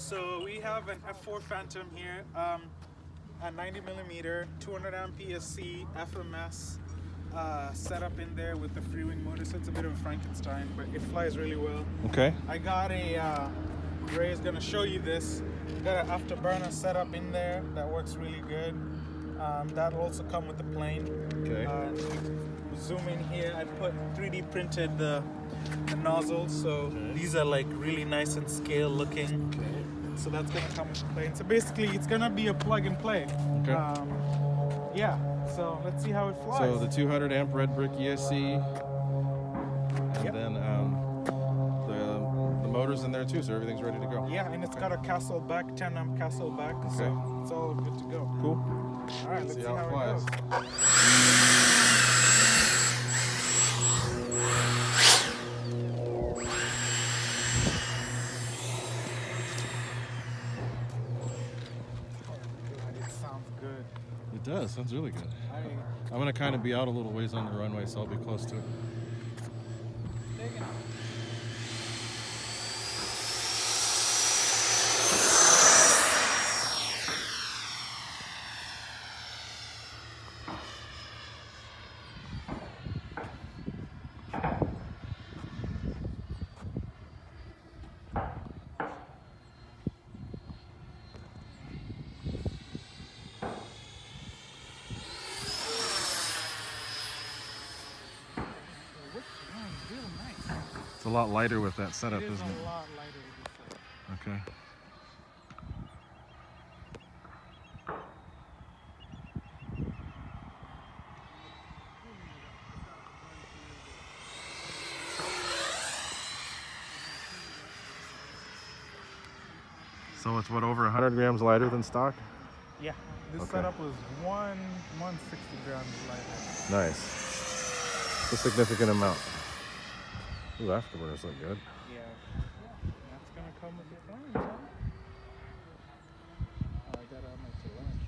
So we have an F-4 Phantom here, a 90mm, 200 amp PSC, FMS setup in there with the Freewing motor. So it's a bit of a Frankenstein, but it flies really well. Okay. I got a, Ray's gonna show you this. Got an afterburner setup in there that works really good. That'll also come with the plane. Okay. Zoom in here. I put 3D printed the nozzles, so these are like really nice and scale looking. Okay. So that's gonna come with the plane. So basically, it's gonna be a plug and play. Okay. Yeah. So let's see how it flies. So the 200 amp red brick ESC, and then the motor's in there too, so everything's ready to go. Yeah, and it's got a castle back, 10 amp castle back, so it's all good to go. Cool. All right, let's see how it flies. goes. It sounds good. It does. Sounds really good. I'm gonna kind of be out a little ways on the runway, so I'll be close to it. It's a lot lighter with that setup, isn't it? It is a lot lighter with this setup. Okay. So it's what, over 100 grams lighter than stock? Yeah, this Okay. setup was 160 grams lighter. Nice. It's a significant amount. Ooh, afterburners look good. Yeah, that's gonna come with your plane, huh? Oh, I got on my launch.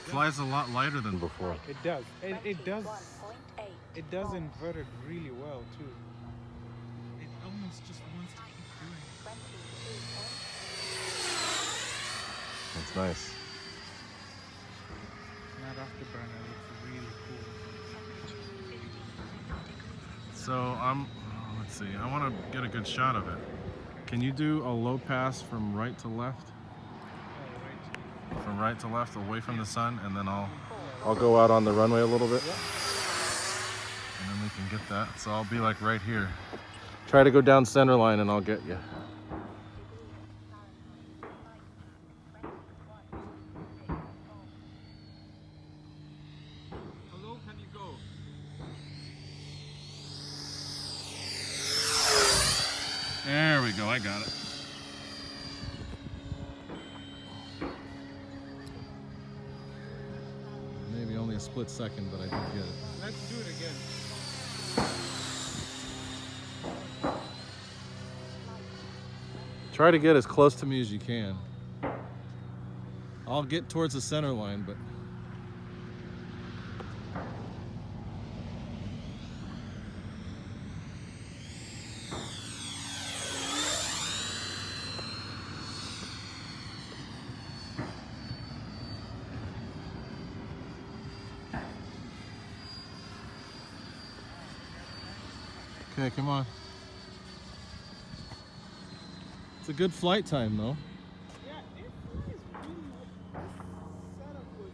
Flies a lot lighter than before. It does. It does. It does invert it really well too. It almost just wants to keep doing it. That's nice. That afterburner looks really cool. So let's see, I want to get a good shot of it. Can you do a low pass from right to left? From right to left, away from the sun, and then I'll go out on the runway a little bit. And then we can get that. So I'll be like right here. Try to go down center line and I'll get you. Hello, can you go? There we go, I got it. Maybe only a split second, but I did get it. Let's do it again. Try to get as close to me as you can. I'll get towards the center line, but okay, come on. It's a good flight time though. Yeah, it flies really well. This setup was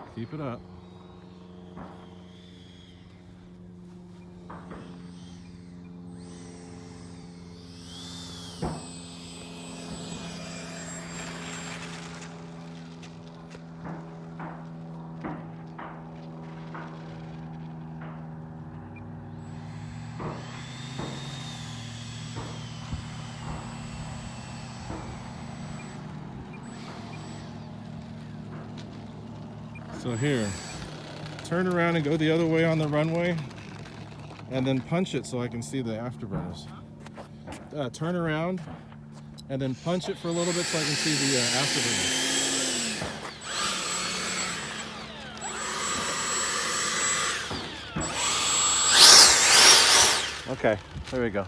it. Keep it up. So here, turn around and go the other way on the runway, and then punch it so I can see the afterburners. Turn around, and then punch it for a little bit so I can see the afterburners. Okay, there we go.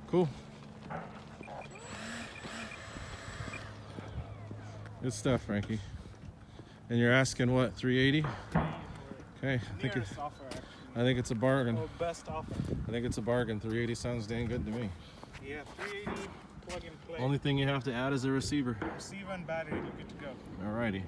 Cool. Good stuff, Frankie. And you're asking what, 380? Okay, I think it's a bargain. Oh, best offer. I think it's a bargain. 380 sounds dang good to me. Yeah, 380 plug and play. Only thing you have to add is a receiver. Receiver and battery, you're good to go. Alrighty.